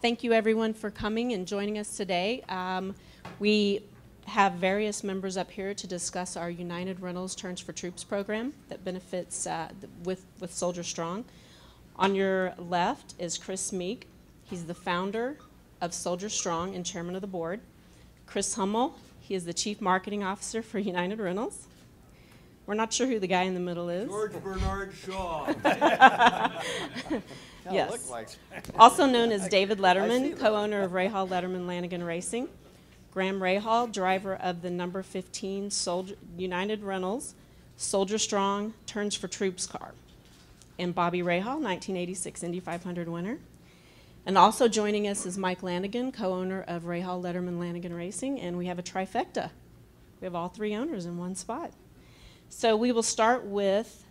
Thank you everyone for coming and joining us today. We have various members up here to discuss our United Rentals Turns for Troops program that benefits with Soldier Strong. On your left is Chris Meek. He's the founder of Soldier Strong and chairman of the board. Chris Hummel, he is the chief marketing officer for United Rentals. We're not sure who the guy in the middle is. George Bernard Shaw. Yes. Also known as David Letterman, co-owner of Rahal, Letterman, Lanigan Racing. Graham Rahal, driver of the number 15 United Rentals Soldier Strong Turns for Troops car. And Bobby Rahal, 1986 Indy 500 winner. And also joining us is Mike Lanigan, co-owner of Rahal, Letterman, Lanigan Racing. And we have a trifecta. We have all three owners in one spot. So we will start with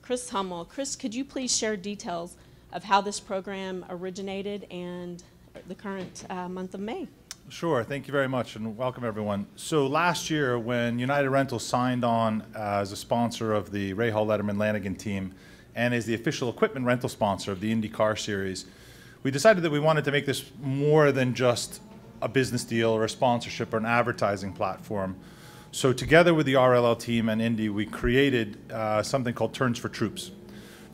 Chris Hummel. Chris, could you please share details of how this program originated and the current month of May? Sure, thank you very much and welcome everyone. So last year when United Rentals signed on as a sponsor of the Rahal, Letterman, Lanigan team and as the official equipment rental sponsor of the IndyCar series, we decided that we wanted to make this more than just a business deal or a sponsorship or an advertising platform. So together with the RLL team and Indy, we created something called Turns for Troops.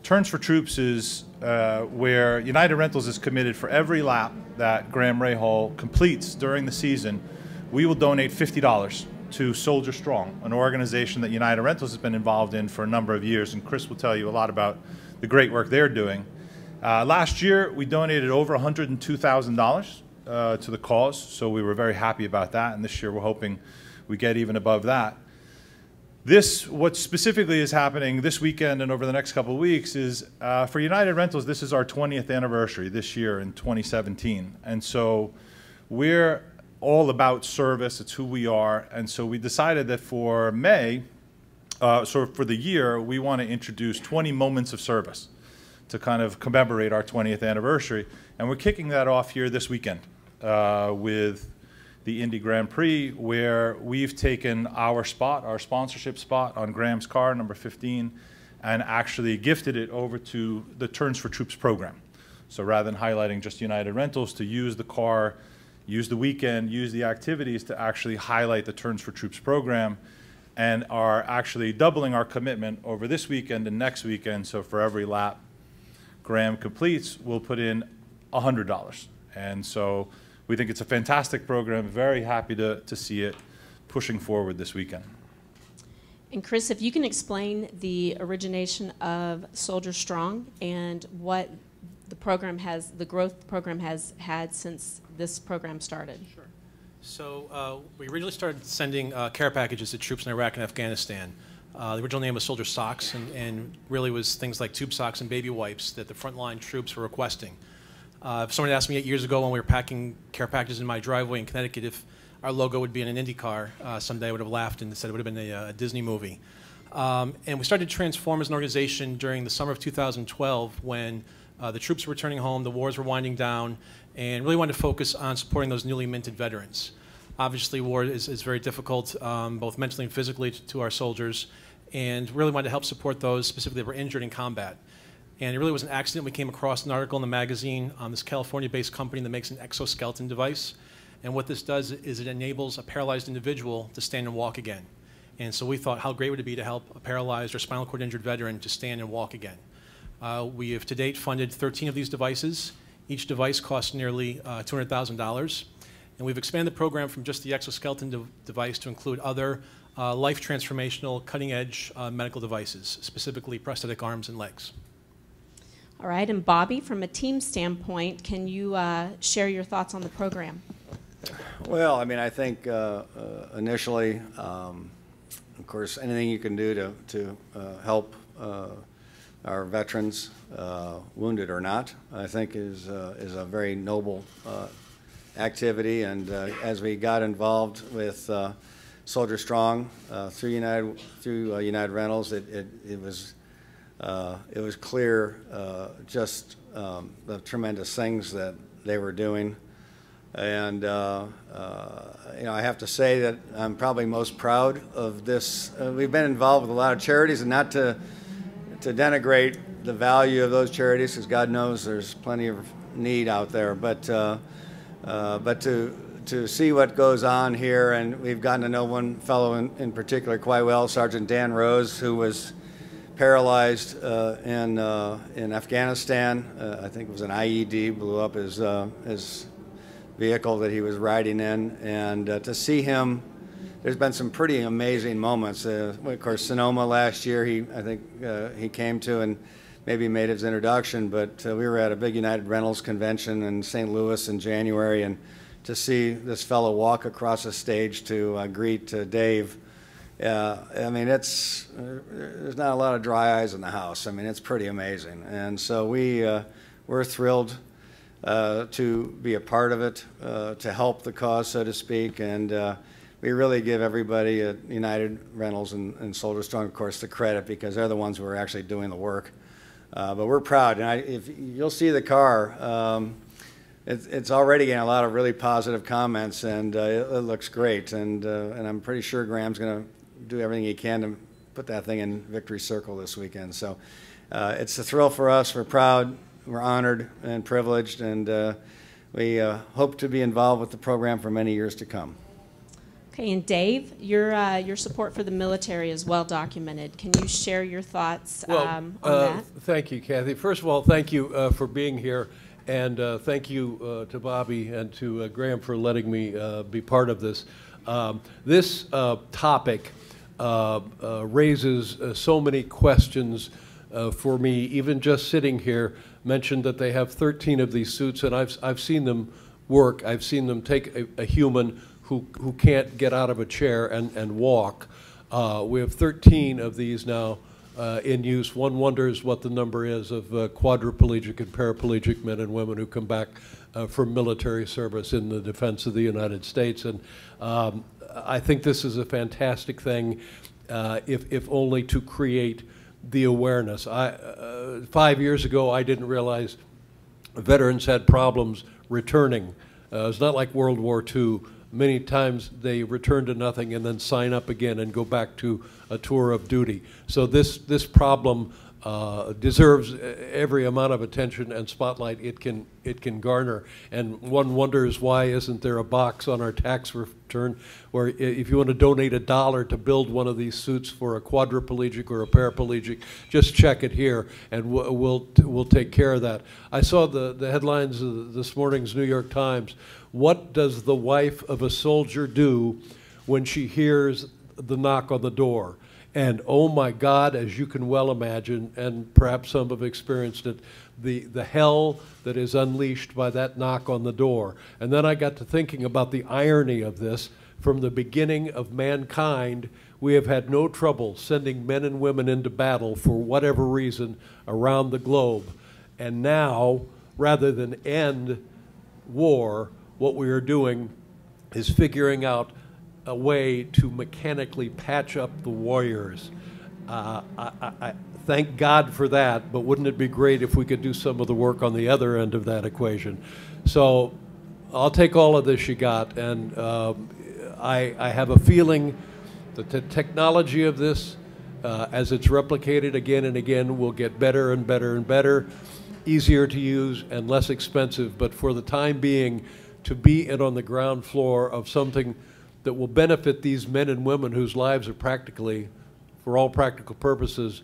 Turns for Troops is where United Rentals is committed for every lap that Graham Rahal completes during the season, we will donate $50 to Soldier Strong, an organization that United Rentals has been involved in for a number of years, and Chris will tell you a lot about the great work they're doing. Last year, we donated over $102,000 to the cause, so we were very happy about that, and this year we're hoping we get even above that. What specifically is happening this weekend and over the next couple of weeks is for United Rentals, this is our 20th anniversary this year in 2017. And so we're all about service, it's who we are. And so we decided that for May, so for the year, we want to introduce 20 moments of service to kind of commemorate our 20th anniversary. And we're kicking that off here this weekend with the Indy Grand Prix, where we've taken our spot, our sponsorship spot on Graham's car, number 15, and actually gifted it over to the Turns for Troops program. So rather than highlighting just United Rentals, to use the car, use the weekend, use the activities to actually highlight the Turns for Troops program, and are actually doubling our commitment over this weekend and next weekend. So for every lap Graham completes, we'll put in $100. And so we think it's a fantastic program, very happy to see it pushing forward this weekend. And Chris, if you can explain the origination of Soldier Strong and what the program has, the growth the program has had since this program started. Sure. So we originally started sending care packages to troops in Iraq and Afghanistan. The original name was Soldier Socks and really was things like tube socks and baby wipes that the frontline troops were requesting. If someone asked me 8 years ago when we were packing care packages in my driveway in Connecticut if our logo would be in an IndyCar, someday I would have laughed and said it would have been a Disney movie. And we started to transform as an organization during the summer of 2012 when the troops were returning home, the wars were winding down, and really wanted to focus on supporting those newly minted veterans. Obviously, war is very difficult, both mentally and physically to our soldiers, and really wanted to help support those specifically that were injured in combat. And it really was an accident. We came across an article in the magazine on this California-based company that makes an exoskeleton device. And what this does is it enables a paralyzed individual to stand and walk again. And so we thought, how great would it be to help a paralyzed or spinal cord injured veteran to stand and walk again? We have to date funded 13 of these devices. Each device costs nearly $200,000. And we've expanded the program from just the exoskeleton device to include other life transformational, cutting edge medical devices, specifically prosthetic arms and legs. All right, and Bobby, from a team standpoint, can you share your thoughts on the program? Well, I mean, I think initially, of course, anything you can do to help our veterans, wounded or not, I think is a very noble activity. And as we got involved with Soldier Strong through United Rentals, it was clear just the tremendous things that they were doing And you know, I have to say that I'm probably most proud of this. We've been involved with a lot of charities, and not to denigrate the value of those charities, because God knows there's plenty of need out there. But to see what goes on here, and we've gotten to know one fellow in particular quite well, Sergeant Dan Rose, who was paralyzed in Afghanistan. I think it was an IED blew up his vehicle that he was riding in, and to see him, there's been some pretty amazing moments. Of course, Sonoma last year, I think he came to and maybe made his introduction, but we were at a big United Rentals convention in St. Louis in January, and to see this fellow walk across the stage to greet Dave, I mean, there's not a lot of dry eyes in the house. I mean, it's pretty amazing. And so we're thrilled to be a part of it, to help the cause, so to speak. And we really give everybody at United Rentals and Soldier Strong, of course, the credit, because they're the ones who are actually doing the work. But we're proud. And if you'll see the car, it's already getting a lot of really positive comments, and it looks great. And I'm pretty sure Graham's going to do everything he can to put that thing in Victory Circle this weekend. So it's a thrill for us. We're proud, we're honored and privileged, and we hope to be involved with the program for many years to come. Okay, and Dave, your support for the military is well documented. Can you share your thoughts on that? Thank you, Kathy. First of all, thank you for being here, and thank you to Bobby and to Graham for letting me be part of this. This topic raises so many questions for me. Even just sitting here, mentioned that they have 13 of these suits, and I've seen them work. I've seen them take a human who can't get out of a chair and walk. We have 13 of these now in use. One wonders what the number is of quadriplegic and paraplegic men and women who come back from military service in the defense of the United States. And I think this is a fantastic thing, if only to create the awareness. 5 years ago, I didn't realize veterans had problems returning. It's not like World War II. Many times they return to nothing and then sign up again and go back to a tour of duty. So this problem deserves every amount of attention and spotlight it can garner. And one wonders, why isn't there a box on our tax return where if you want to donate $1 to build one of these suits for a quadriplegic or a paraplegic, just check it here and we'll take care of that. I saw the headlines of this morning's New York Times. What does the wife of a soldier do when she hears the knock on the door? And oh my God, as you can well imagine, and perhaps some have experienced it, the hell that is unleashed by that knock on the door. And then I got to thinking about the irony of this. From the beginning of mankind, we have had no trouble sending men and women into battle for whatever reason around the globe. And now, rather than end war, what we are doing is figuring out a way to mechanically patch up the warriors. I thank God for that, but wouldn't it be great if we could do some of the work on the other end of that equation? So I'll take all of this you got, and I have a feeling that the technology of this, as it's replicated again and again, will get better and better and better, easier to use and less expensive, but for the time being, to be in on the ground floor of something that will benefit these men and women whose lives are practically, for all practical purposes,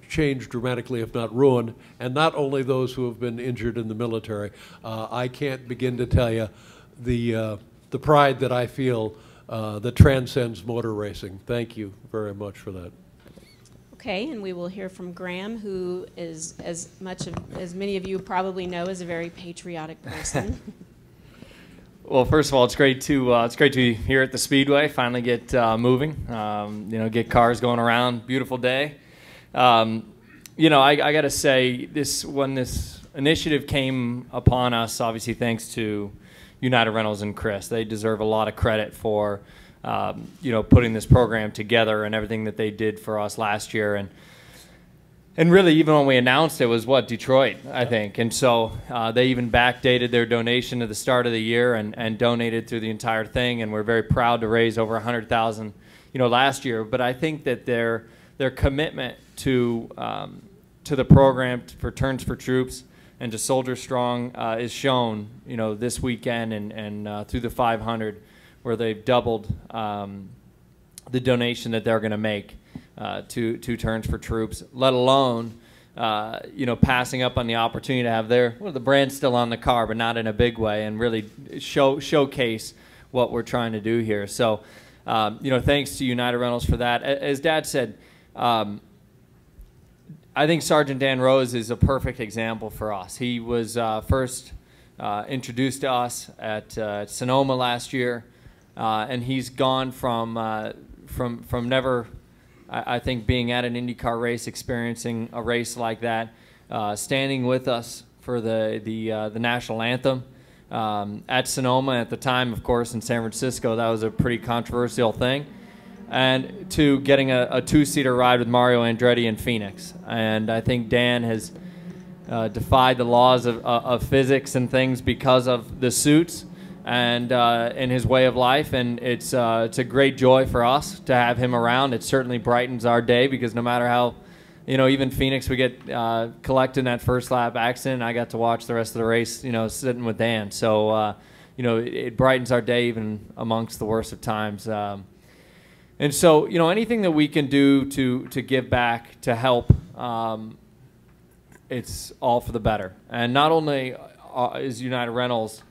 changed dramatically, if not ruined, and not only those who have been injured in the military. I can't begin to tell you the pride that I feel that transcends motor racing. Thank you very much for that. Okay, and we will hear from Graham, who is, as many of you probably know, is a very patriotic person. Well, first of all, it's great to be here at the Speedway. Finally get moving. Get cars going around. Beautiful day. I got to say, when this initiative came upon us, obviously thanks to United Rentals and Chris, they deserve a lot of credit for putting this program together and everything that they did for us last year. And And really, even when we announced it, was Detroit, I think. And so they even backdated their donation to the start of the year and donated through the entire thing. And we're very proud to raise over $100,000, last year. But I think that their commitment to the program for Turns for Troops and to Soldier Strong is shown, this weekend and through the 500, where they've doubled the donation that they're going to make. To Turns for Troops, let alone, passing up on the opportunity to have the brand still on the car, but not in a big way, and really showcase what we're trying to do here. So, thanks to United Rentals for that. As Dad said, I think Sergeant Dan Rose is a perfect example for us. He was first introduced to us at Sonoma last year, and he's gone from never, I think, being at an IndyCar race, experiencing a race like that, standing with us for the national anthem at Sonoma. At the time, of course, in San Francisco, that was a pretty controversial thing. And to getting a two-seater ride with Mario Andretti in Phoenix. And I think Dan has defied the laws of physics and things because of the suits and in his way of life, and it's a great joy for us to have him around. It certainly brightens our day, because no matter how, even Phoenix, we get collected in that first lap accident. I got to watch the rest of the race, sitting with Dan. So, it brightens our day even amongst the worst of times. And so, anything that we can do to give back, to help, it's all for the better. And not only is United Rentals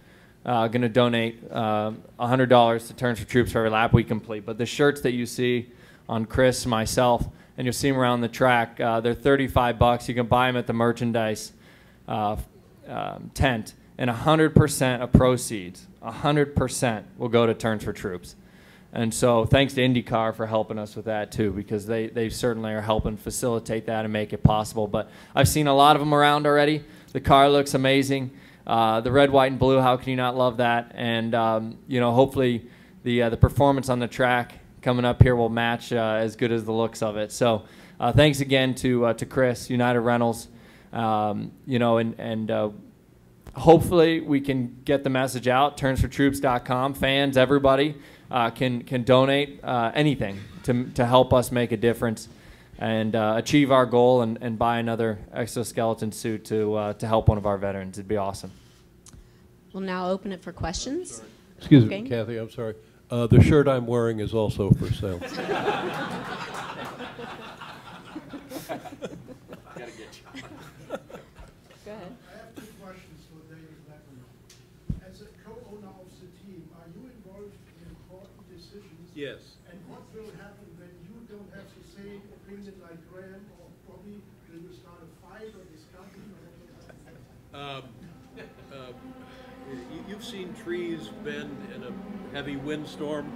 going to donate $100 to Turns for Troops for every lap we complete, but the shirts that you see on Chris, myself, and you'll see them around the track, they're $35. You can buy them at the merchandise tent, and 100% of proceeds, 100% will go to Turns for Troops. And so thanks to IndyCar for helping us with that too, because they certainly are helping facilitate that and make it possible. But I've seen a lot of them around already. The car looks amazing. The red, white, and blue, how can you not love that? And, hopefully the performance on the track coming up here will match as good as the looks of it. So thanks again to Chris, United Rentals, and hopefully we can get the message out. TurnsForTroops.com. Fans, everybody can donate anything to help us make a difference and achieve our goal and buy another exoskeleton suit to help one of our veterans. It'd be awesome. We'll now open it for questions. Excuse me, Kathy, I'm sorry. The shirt I'm wearing is also for sale. Go ahead. I have two questions for David Letterman. As a co-owner of the team, are you involved in important decisions? Yes. And what will happen when you don't have the same opinion like Graham or Bobby? Will you start a fight or discussion? You've seen trees bend in a heavy windstorm.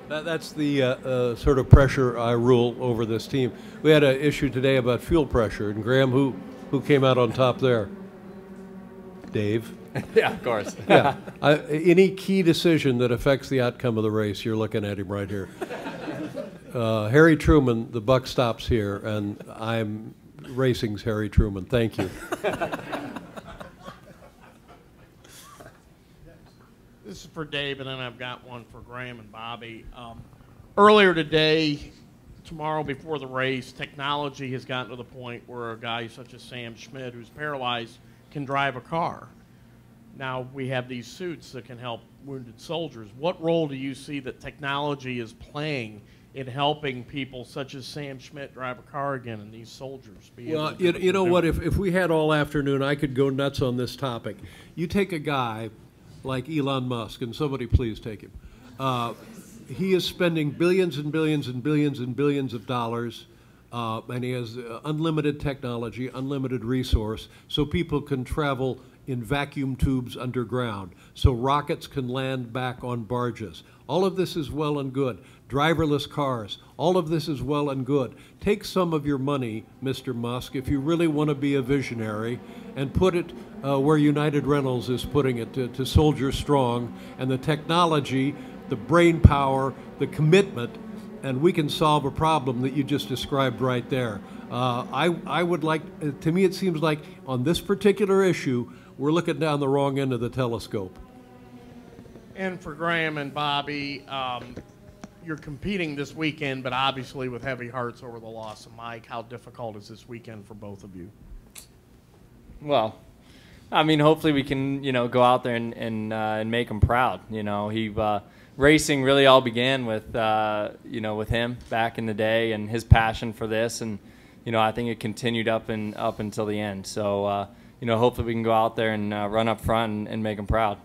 That's the sort of pressure I rule over this team. We had an issue today about fuel pressure, and Graham, who came out on top there? Dave. Yeah, of course. Yeah. Any key decision that affects the outcome of the race, you're looking at him right here. Harry Truman, the buck stops here, and I'm racing's Harry Truman. Thank you. This is for Dave, and then I've got one for Graham and Bobby. Earlier today, tomorrow before the race, technology has gotten to the point where a guy such as Sam Schmidt, who's paralyzed, can drive a car. Now we have these suits that can help wounded soldiers. What role do you see that technology is playing in helping people such as Sam Schmidt drive a car again and these soldiers be able to do what you know they're what? doing? If we had all afternoon, I could go nuts on this topic. You take a guy like Elon Musk, and somebody please take him. He is spending billions and billions and billions and billions of dollars, and he has unlimited technology, unlimited resource, so people can travel in vacuum tubes underground, so rockets can land back on barges. All of this is well and good. Driverless cars, all of this is well and good. Take some of your money, Mr. Musk, if you really want to be a visionary, and put it where United Rentals is putting it, to Soldier Strong, and the technology, the brain power, the commitment and we can solve a problem that you just described right there. I would like, to me it seems like on this particular issue, we're looking down the wrong end of the telescope. And for Graham and Bobby, you're competing this weekend, but obviously with heavy hearts over the loss of Mike. How difficult is this weekend for both of you? Well, I mean, hopefully we can, go out there and make him proud. Racing really all began with, with him back in the day and his passion for this, and I think it continued up until the end. So, hopefully we can go out there and run up front and make him proud.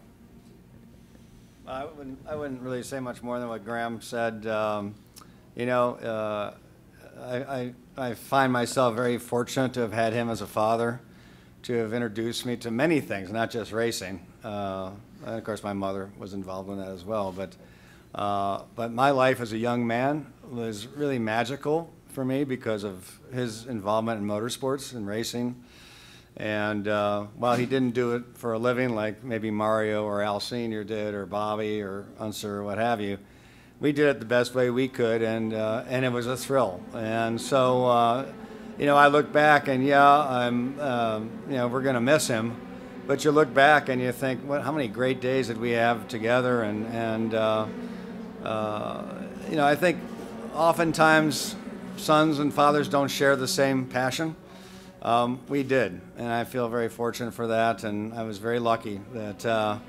I wouldn't really say much more than what Graham said. I find myself very fortunate to have had him as a father, to have introduced me to many things, not just racing. And of course, my mother was involved in that as well. But my life as a young man was really magical for me because of his involvement in motorsports and racing. And while he didn't do it for a living like maybe Mario or Al Sr. did, or Bobby or Unser or what have you, we did it the best way we could, and it was a thrill. And so, I look back and we're going to miss him. But you look back and you think, how many great days did we have together? And I think oftentimes sons and fathers don't share the same passion. We did, and I feel very fortunate for that, and I was very lucky that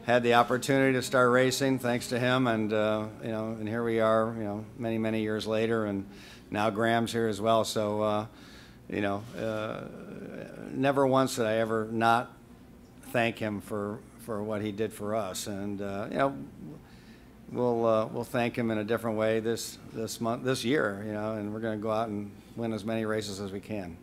had the opportunity to start racing thanks to him, and and here we are, many, many years later, and now Graham's here as well. So, never once did I ever not thank him for what he did for us, and we'll thank him in a different way this year, and we're going to go out and win as many races as we can.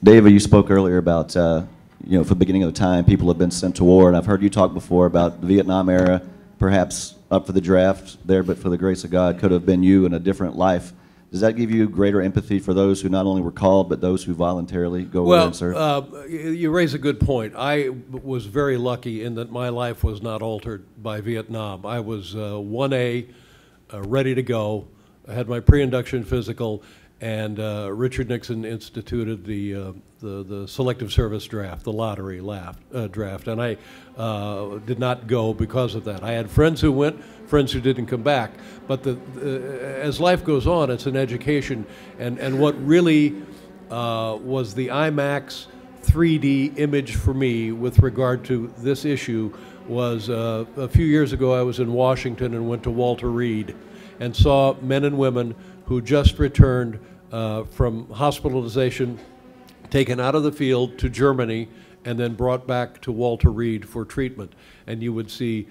David, you spoke earlier about, for the beginning of the time, people have been sent to war, and I've heard you talk before about the Vietnam era, perhaps up for the draft there, but for the grace of God, could have been you in a different life. Does that give you greater empathy for those who not only were called, but those who voluntarily go away and serve? You raise a good point. I was very lucky in that my life was not altered by Vietnam. I was 1A, ready to go. I had my pre-induction physical, and Richard Nixon instituted the selective service draft, the lottery draft, and I did not go because of that. I had friends who went, friends who didn't come back, but as life goes on, it's an education, and what really was the IMAX 3D image for me with regard to this issue was a few years ago I was in Washington and went to Walter Reed and saw men and women who just returned from hospitalization, taken out of the field to Germany, and then brought back to Walter Reed for treatment. And you would see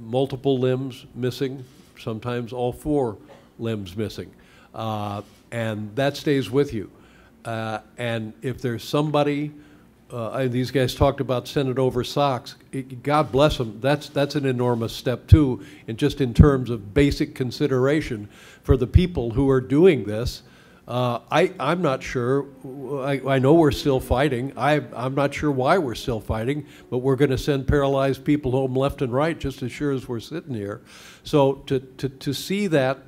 multiple limbs missing, sometimes all 4 limbs missing. And that stays with you. And if there's somebody, these guys talked about sending over socks, God bless them, that's an enormous step too, in terms of basic consideration for the people who are doing this. I'm not sure. I know we're still fighting. I'm not sure why we're still fighting, but we're going to send paralyzed people home left and right just as sure as we're sitting here. So to see that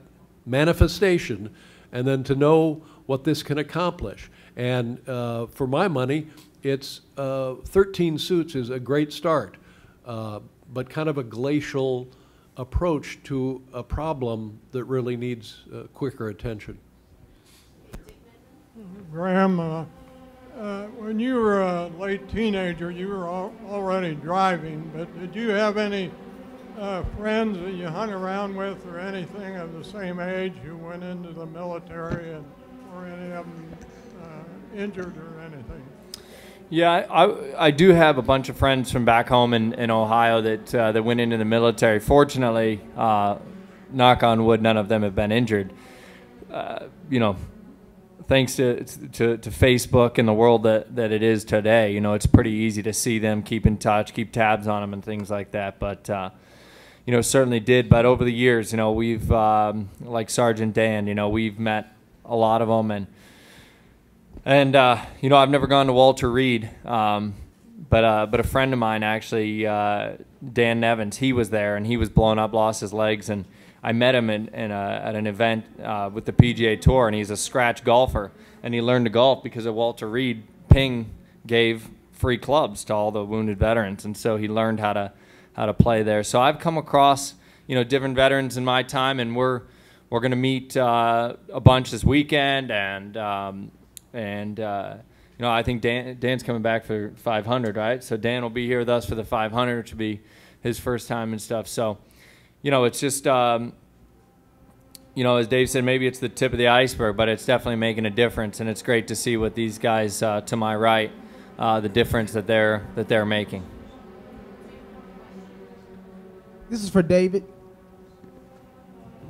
manifestation and then to know what this can accomplish. And for my money, it's 13 suits is a great start, but kind of a glacial approach to a problem that really needs quicker attention. Graham, when you were a late teenager, you were already driving, but did you have any friends that you hung around with or anything of the same age who went into the military, or any of them injured or anything? Yeah, I do have a bunch of friends from back home in Ohio that went into the military. Fortunately, knock on wood, none of them have been injured. Thanks to Facebook and the world that it is today, it's pretty easy to see them, keep in touch, keep tabs on them and things like that. But, certainly did. But over the years, we've, like Sergeant Dan, we've met a lot of them. And I've never gone to Walter Reed. but a friend of mine actually, Dan Nevins, he was there, and he was blown up, lost his legs, and I met him at an event with the PGA Tour, and he's a scratch golfer, and he learned to golf because of Walter Reed. Ping gave free clubs to all the wounded veterans, and so he learned how to play there. So I've come across, different veterans in my time, and we're going to meet a bunch this weekend, and I think Dan's coming back for 500, right? So Dan will be here with us for the 500, which will be his first time and stuff. So, it's just, as Dave said, maybe it's the tip of the iceberg, but it's definitely making a difference, and it's great to see what these guys to my right, the difference that they're making. This is for David.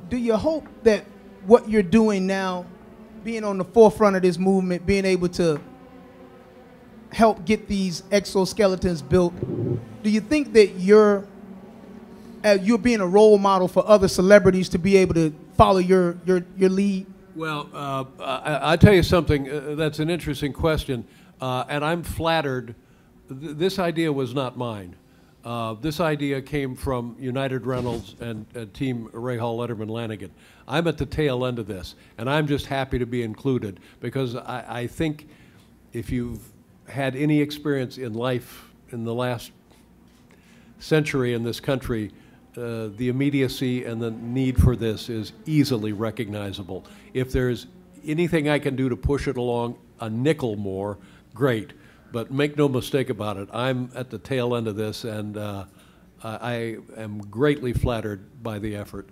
Do you hope that what you're doing now, being on the forefront of this movement, being able to help get these exoskeletons built, do you think that you're being a role model for other celebrities to be able to follow your lead? Well, I tell you something, that's an interesting question, and I'm flattered. This idea was not mine. This idea came from United Rentals and Team Rahal, Letterman, Lanigan. I'm at the tail end of this, and I'm just happy to be included, because I think if you've had any experience in life in the last century in this country, the immediacy and the need for this is easily recognizable. If there's anything I can do to push it along a nickel more, great. But make no mistake about it, I'm at the tail end of this, and I am greatly flattered by the effort.